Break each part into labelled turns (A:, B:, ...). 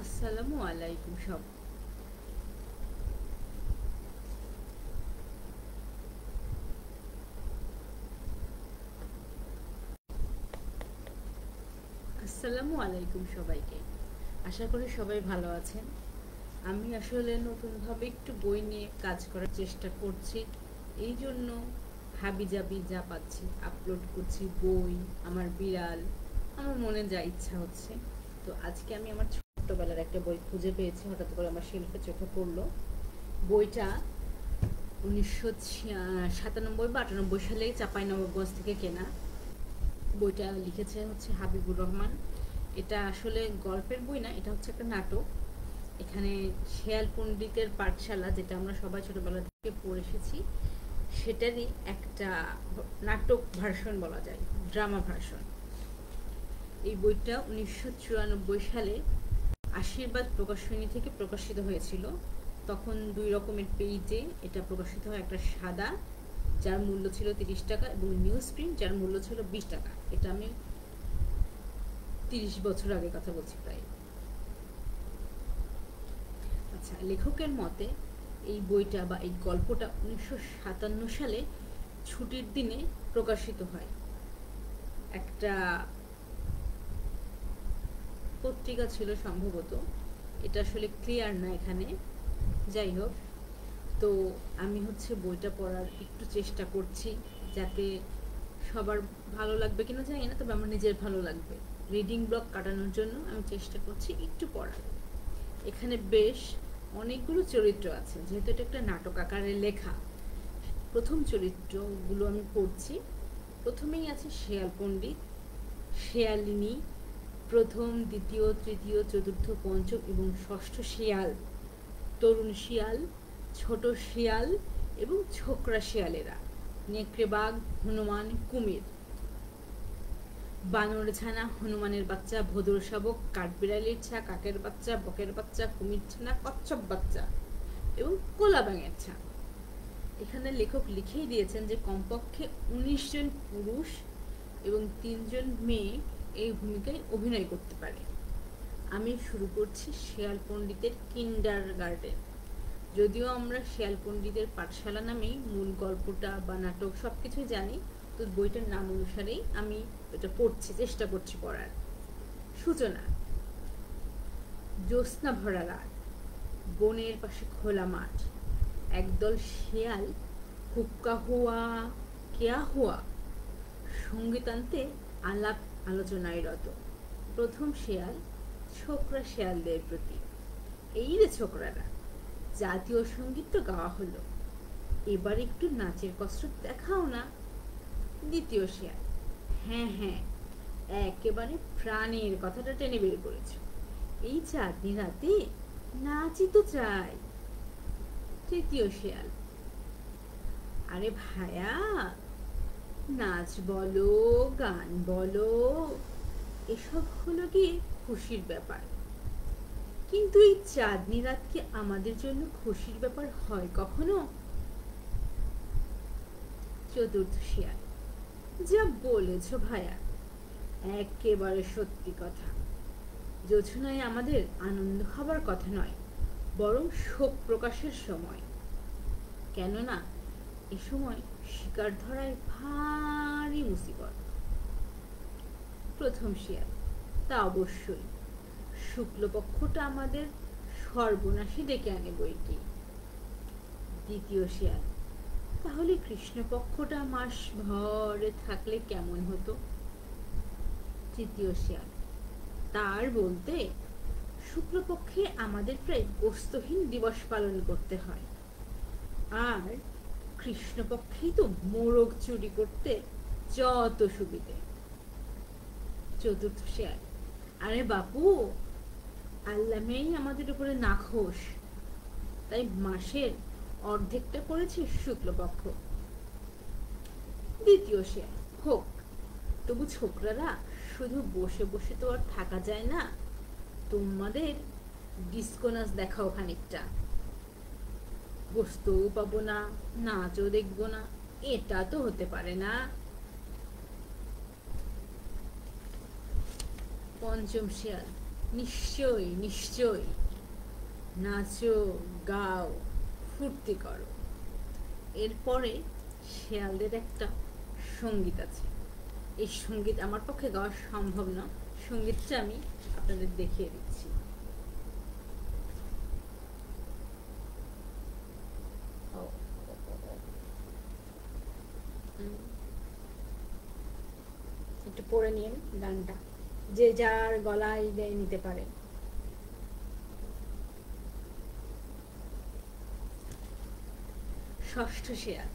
A: আসসালামু আলাইকুম সব আসসালামু আলাইকুম সবাইকে। আশা করি সবাই ভালো আছেন। আমি আসলে নতুনভাবে একটু বই নিয়ে কাজ করার চেষ্টা করছি। এই জন্য হাবিজাবি যা পাচ্ছি আপলোড করছি, বই, আমার বিড়াল, আমার মনে যা ইচ্ছা হচ্ছে। তো আজকে আমি আমার ছোট্টবেলার একটা বই খুঁজে পেয়েছি, হঠাৎ করে আমার শেলফে চোখে পড়লো। বইটা 1997 বা 98 সালে চাঁপাইনবাবগঞ্জ থেকে কেনা। বইটা লিখেছে হচ্ছে হাবিবুর রহমান। এটা আসলে গল্পের বই না, এটা হচ্ছে একটা নাটক। এখানে শেয়াল পণ্ডিতের পাঠশালা, যেটা আমরা সবাই ছোটবেলা থেকে পড়ে এসেছি, সেটারই একটা নাটক ভার্সন বলা যায়, ড্রামা ভার্সন। এই বইটা 1994 সালে আশীর্বাদ প্রকাশনী থেকে প্রকাশিত হয়েছিল। তখন দুই রকমের পেজে এটা প্রকাশিত হয়, একটা সাদা যার মূল্য ছিল 30 টাকা এবং নিউজ প্রিন্ট যার মূল্য ছিল 20 টাকা। এটা আমি 30 বছর আগে কথা বলছি প্রায়। আচ্ছা, লেখকের মতে এই বইটা বা এই গল্পটা 1957 সালে ছুটির দিনে প্রকাশিত হয়। একটা পত্রিকা ছিল সম্ভবত, এটা আসলে ক্লিয়ার না এখানে। যাই হোক, তো আমি হচ্ছে বইটা পড়ার একটু চেষ্টা করছি, যাতে সবার ভালো লাগবে কিনা জানি না, তবে আমার নিজের ভালো লাগবে। রিডিং ব্লক কাটানোর জন্য আমি চেষ্টা করছি একটু পড়ার। এখানে বেশ অনেকগুলো চরিত্র আছে, যেহেতু এটা একটা নাটক আকারে লেখা। প্রথম চরিত্রগুলো আমি পড়ছি। প্রথমেই আছে শেয়াল পণ্ডিত, শেয়ালিনী, প্রথম, দ্বিতীয়, তৃতীয়, চতুর্থ, পঞ্চম এবং ষষ্ঠ শিয়াল, তরুণ শিয়াল, ছোট শিয়াল এবং ছোকরা শিয়ালেরা, নেকড়ে বাঘ, হনুমান, কুমির, বানর ছানা, হনুমানের বাচ্চা, ভোদর শাবক, কাঠবিড়ালির ছা, কাকের বাচ্চা, বকের বাচ্চা, কুমির ছানা, কচ্ছপ বাচ্চা এবং কোলা ব্যাঙের ছা। এখানে লেখক লিখেই দিয়েছেন যে কমপক্ষে 19 জন পুরুষ এবং 3 জন মেয়ে এই ভূমিকায় অভিনয় করতে পারে। আমি শুরু করছি শেয়াল পণ্ডিতের কিন্ডার গার্ডেন। যদিও আমরা শেয়াল পণ্ডিতের পাঠশালা নামেই মূল গল্পটা বা নাটক সব কিছুই জানি, তো বইটার নাম অনুসারেই আমি এটা পড়ছি, চেষ্টা করছি পড়ার। সূচনা: জ্যোৎস্না ভরা রাত, বনের পাশে খোলা মাঠ, একদল শিয়াল হুক্কা হুয়া কেয়া হুয়া সঙ্গীতান্তে আলাপ আলোচনায় রত। প্রথম শিয়াল ছোকরা শিয়ালদের প্রতি: এই রে ছোকরারা, জাতীয় সঙ্গীত তো গাওয়া হলো, এবার একটু নাচের কসরত দেখাও না। দ্বিতীয় শিয়াল: হ্যাঁ হ্যাঁ, একেবারে প্রাণের কথাটা টেনে বের করেছ, এই চাঁদনি রাতে নাচই তো চাই। তৃতীয় শিয়াল: আরে ভায়া, নাচ বলো, গান বলো, এসব হলো কি খুশির ব্যাপার, কিন্তু এই চাঁদনি রাত কি আমাদের জন্য খুশির ব্যাপার হয় কখনো? চতুর্থ শিয়াল: যা বলেছ ভায়া, একেবারে সত্যি কথা। জোছনায় আমাদের আনন্দ হবার কথা নয়, বরং শোক প্রকাশের সময়। কেননা এ সময় শিকার ধরায় ভারী মুসিবত। প্রথম শিয়াল: তা অবশ্যই, শুক্লপক্ষটা আমাদের সর্বনাশী ডেকে আনে বইকি। দ্বিতীয় শিয়াল: তাহলে কৃষ্ণপক্ষটা মাস ভরে থাকলে কেমন হতো? তৃতীয় শিয়াল: তার বলতে, শুক্লপক্ষে আমাদের প্রায় গোস্তহীন দিবস পালন করতে হয়, আর কৃষ্ণপক্ষেই তো মোরগ চুরি করতে যত সুবিধে। চতুর্থ শিয়াল: আরে বাপু, আল্লামেই আমাদের উপরে নাখোশ, তাই মাসের অর্ধেকটা করেছে শুক্লপক্ষ। দ্বিতীয় শিয়াল: হোক, তবু ছোকরারা, শুধু বসে বসে তো আর থাকা যায় না, তোমাদের ডিস্কো নাচ দেখাও খানিকটা। গোস্তও পাবো না, নাচও দেখবো না, এটা তো হতে পারে না। পঞ্চম শিয়াল: নিশ্চয়ই নিশ্চয়ই, নাচো, গাও, ফুর্তি করো। এরপরে শেয়ালদের একটা সঙ্গীত আছে। এই সঙ্গীত আমার পক্ষে গাওয়া সম্ভব না, সঙ্গীতটা আমি আপনাদের দেখিয়ে দিচ্ছি। একটু পড়ে নিন গানটা, যে যার গলায় নিতে পারে। ষষ্ঠ শেয়াল,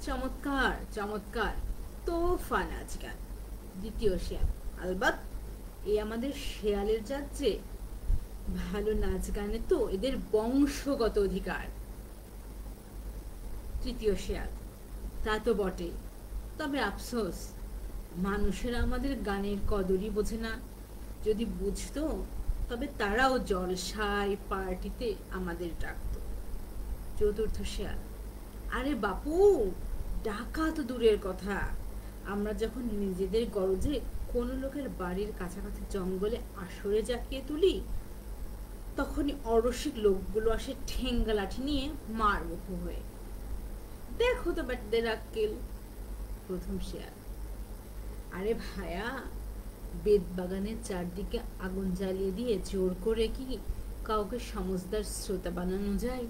A: চমৎকার চমৎকার, তোফা নাচ গান। দ্বিতীয় শেয়াল, আলবাত এই আমাদের শেয়ালের জাত যে, ভালো নাচ গানে তো এদের বংশগত অধিকার। তৃতীয় শেয়াল, তা তো বটে, তবে আফসোস মানুষেরা আমাদের গানের কদরই বোঝে না। যদি বুঝতো তবে তারাও জলসায় পার্টিতে আমাদের ডাকতো। চতুর্থ শেয়াল, আরে বাপু, ডাকা তো দূরের কথা, আমরা যখন নিজেদের গরজে কোনো লোকের বাড়ির কাছাকাছি জঙ্গলে আসরে জাকিয়ে তুলি, তখনই অরসিক লোকগুলো আসে ঠেঙ্গা লাঠি নিয়ে মারমুখো হয়ে। দেখো তো ব্যাটদের আক্কেল। প্রথম শেয়াল, আরে ভায়া, বেদবাগানের চারদিকে আগুন জ্বালিয়ে দিয়ে জোর করে কি কাউকে সমজদার শ্রোতা বানানো যায়?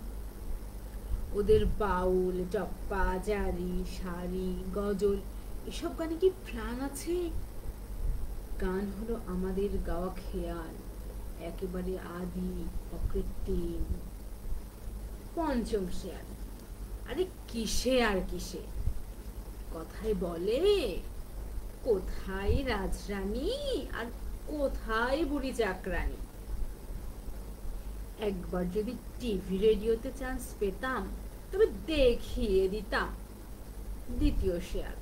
A: ওদের বাউল, টপ্পা, জারি, সারি, গজল এসব গানে কি প্রাণ আছে? গান হলো আমাদের গাওয়া খেয়াল, একেবারে আদি, অকৃত্রিম। পঞ্চম শেয়াল, আরে কিসে আর কিসে, কথায় বলে কোথায় রাজরানী আর কোথায় বুড়ি চাকরানী। একবার যদি টিভি রেডিওতে চান্স পেতাম তবে দেখিয়ে দিতাম। দ্বিতীয় শেয়াল,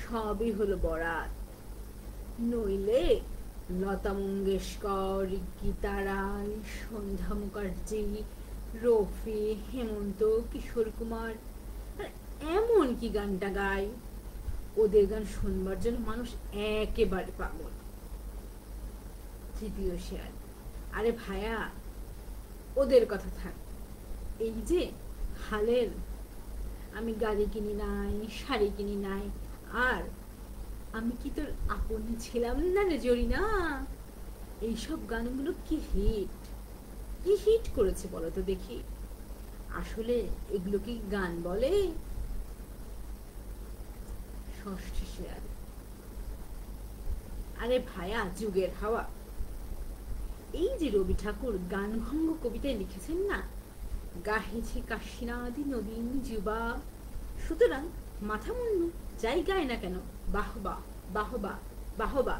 A: সবই হলো বরাত, নইলে লতা মঙ্গেশকর, গীতা রায়, সন্ধ্যা মুখার্জি, রফি, হেমন্ত, কিশোর কুমার, এমন কি গানটা গায়, ওদের গান শুনবার জন্য মানুষ একেবারে পাগল। তৃতীয় শেয়াল, আরে ভায়া, ওদের কথা থাক, এই যে হালের আমি গাড়ি কিনি নাই, শাড়ি কিনি নাই, আর আমি কি তোর আপনি ছিলাম না রে জরিনা, এইসব গানগুলো কি হিট, কি হিট করেছে বলো তো দেখি। আসলে এগুলো কি গান বলে? ষষ্ঠ শেয়াল, আরে ভায়া, যুগের হাওয়া, এই যে রবি ঠাকুর গানভঙ্গ কবিতায় লিখেছেন না, গাহেছে কাশীনাদি নবীন যুবা, সুতরাং মাথা মুন্নু যাই গায় না কেন, বাহবা বাহবা বাহবা,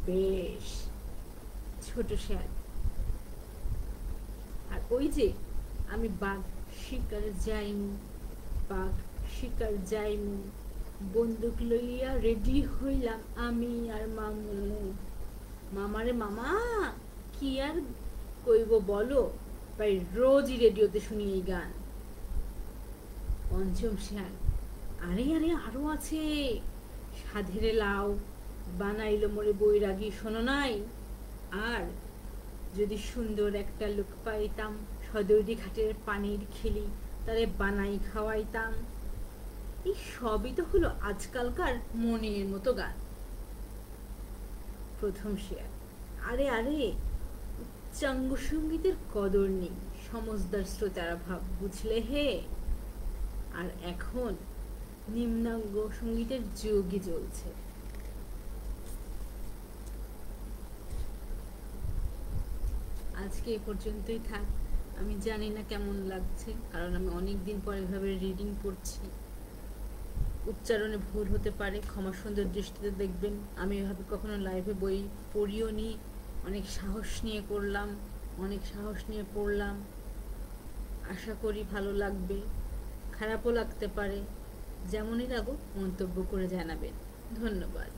A: বেশ। ছোট শেয়াল, আর ওই যে আমি বাঘ শিকার যাইমু, বাঘ শিকার যাইমু, বন্দুক লইয়া রেডি হইলাম আমি আর মামু। মামারে মামা, কি আর কইব বলো, প্রায় রোজই রেডিওতে শুনি এই গান। পঞ্চম শেয়াল, আরে আরে আরো আছে, সাধেরে লাউ, বানাইলো মোরে বৈরাগী, শোনো নাই? আর যদি সুন্দর একটা লোক পাইতাম, সদৈরি ঘাটের পানির খেলি, তারে বানাই খাওয়াইতাম। এই সবই তো হলো আজকালকার মনের মতো গান। প্রথম শেয়ার, আরে আরে, উচ্চাঙ্গ সঙ্গীতের কদর নেই, সমজদার শ্রোতারা ভাব বুঝলে হে। আর এখন নিম্নাঙ্গ সঙ্গীতের যুগই চলছে। আজকে এই পর্যন্তই থাক। আমি জানি না কেমন লাগছে, কারণ আমি অনেক দিন পর এভাবে রিডিং পড়ছি, উচ্চারণে ভুল হতে পারে, ক্ষমা সুন্দর দৃষ্টিতে দেখবেন। আমি এভাবে কখনো লাইভে বই পড়িও নি, অনেক সাহস নিয়ে করলাম, অনেক সাহস নিয়ে পড়লাম। আশা করি ভালো লাগবে, খারাপও লাগতে পারে, যেমনই লাগুক মন্তব্য করে জানাবেন। ধন্যবাদ।